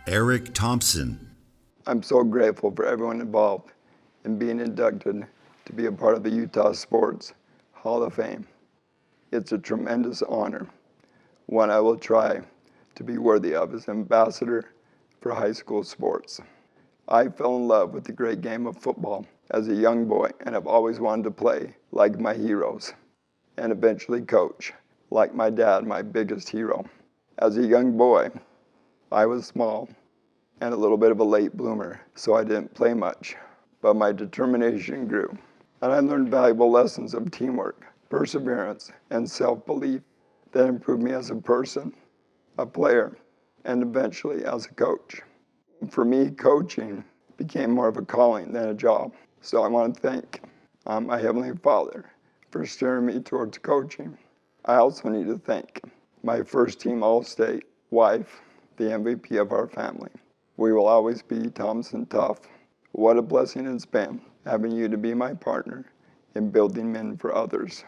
Erik Thompson. I'm so grateful for everyone involved in being inducted to be a part of the Utah Sports Hall of Fame. It's a tremendous honor, one I will try to be worthy of as ambassador for high school sports. I fell in love with the great game of football as a young boy and have always wanted to play like my heroes and eventually coach like my dad, my biggest hero. As a young boy, I was small and a little bit of a late bloomer, so I didn't play much. But my determination grew, and I learned valuable lessons of teamwork, perseverance, and self-belief that improved me as a person, a player, and eventually as a coach. For me, coaching became more of a calling than a job. So I want to thank my Heavenly Father for steering me towards coaching. I also need to thank my first team All-State wife, the MVP of our family. We will always be Thompson Tough. What a blessing it's been having you to be my partner in building men for others.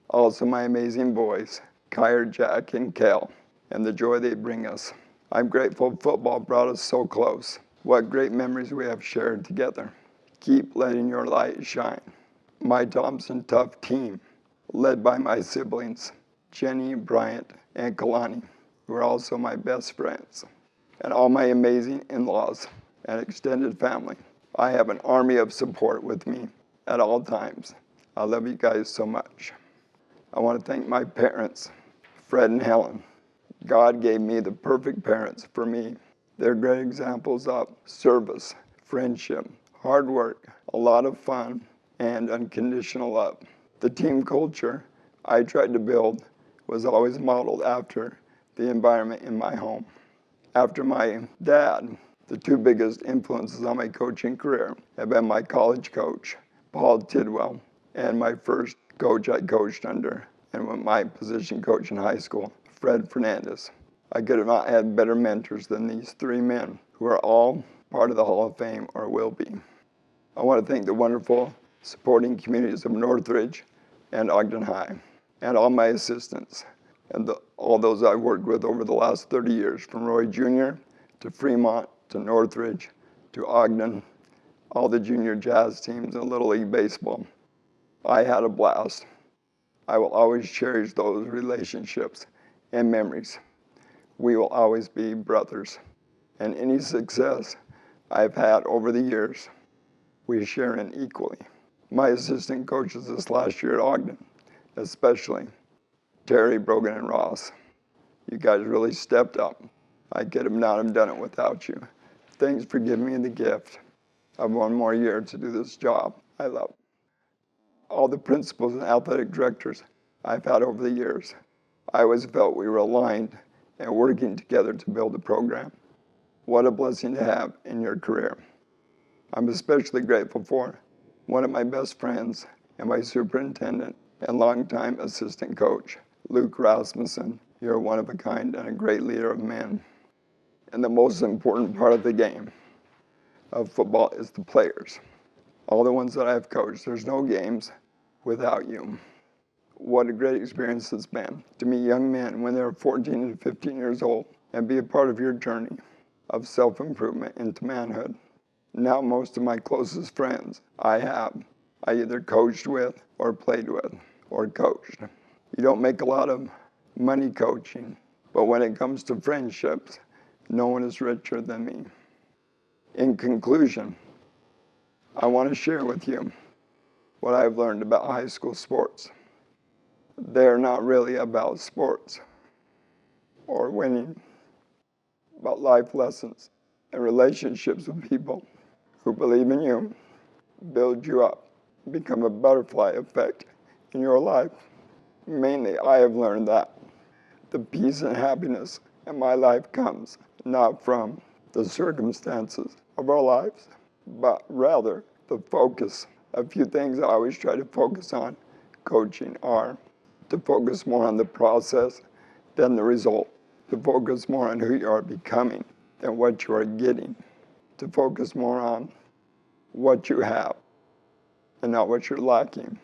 Also my amazing boys, Kyer, Jack, and Kel, and the joy they bring us. I'm grateful football brought us so close. What great memories we have shared together. Keep letting your light shine. My Thompson Tough team, led by my siblings, Jenny, Bryant, and Kalani, who are also my best friends, and all my amazing in-laws and extended family. I have an army of support with me at all times. I love you guys so much. I want to thank my parents, Fred and Helen. God gave me the perfect parents for me. They're great examples of service, friendship, hard work, a lot of fun, and unconditional love. The team culture I tried to build was always modeled after the environment in my home. After my dad, the two biggest influences on my coaching career have been my college coach, Paul Tidwell, and my first coach I coached under, and my position coach in high school, Fred Fernandez. I could have not had better mentors than these three men, who are all part of the Hall of Fame or will be. I want to thank the wonderful supporting communities of Northridge and Ogden High, and all my assistants, and all those I've worked with over the last 30 years, from Roy Jr. to Fremont to Northridge to Ogden, all the junior jazz teams and Little League Baseball. I had a blast. I will always cherish those relationships and memories. We will always be brothers. And any success I've had over the years, we share in equally. My assistant coaches this last year at Ogden, especially Terry, Brogan, and Ross. You guys really stepped up. I could have not have done it without you. Thanks for giving me the gift of one more year to do this job I love. All the principals and athletic directors I've had over the years, I always felt we were aligned and working together to build a program. What a blessing to have in your career. I'm especially grateful for one of my best friends and my superintendent and longtime assistant coach, Luke Rasmussen. You're one of a kind and a great leader of men. And the most important part of the game of football is the players. All the ones that I've coached, there's no games without you. What a great experience it's been to meet young men when they're 14 and 15 years old and be a part of your journey of self-improvement into manhood. Now most of my closest friends I either coached with or played with or coached. You don't make a lot of money coaching, but when it comes to friendships, no one is richer than me. In conclusion, I want to share with you what I've learned about high school sports. They're not really about sports or winning, about life lessons and relationships with people who believe in you, build you up, become a butterfly effect in your life. Mainly, I have learned that the peace and happiness in my life comes not from the circumstances of our lives, but rather the focus. A few things I always try to focus on coaching are to focus more on the process than the result, to focus more on who you are becoming than what you are getting, to focus more on what you have and not what you're lacking,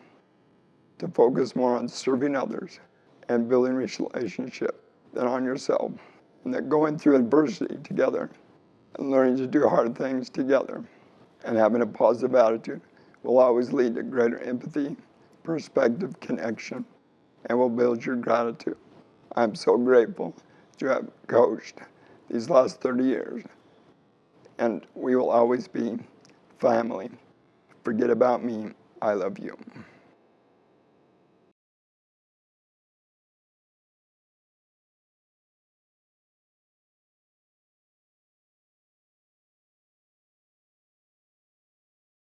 to focus more on serving others and building relationship than on yourself, and that going through adversity together and learning to do hard things together. And having a positive attitude will always lead to greater empathy, perspective, connection, and will build your gratitude. I'm so grateful to have coached these last 30 years, and we will always be family. Forget about me, I love you.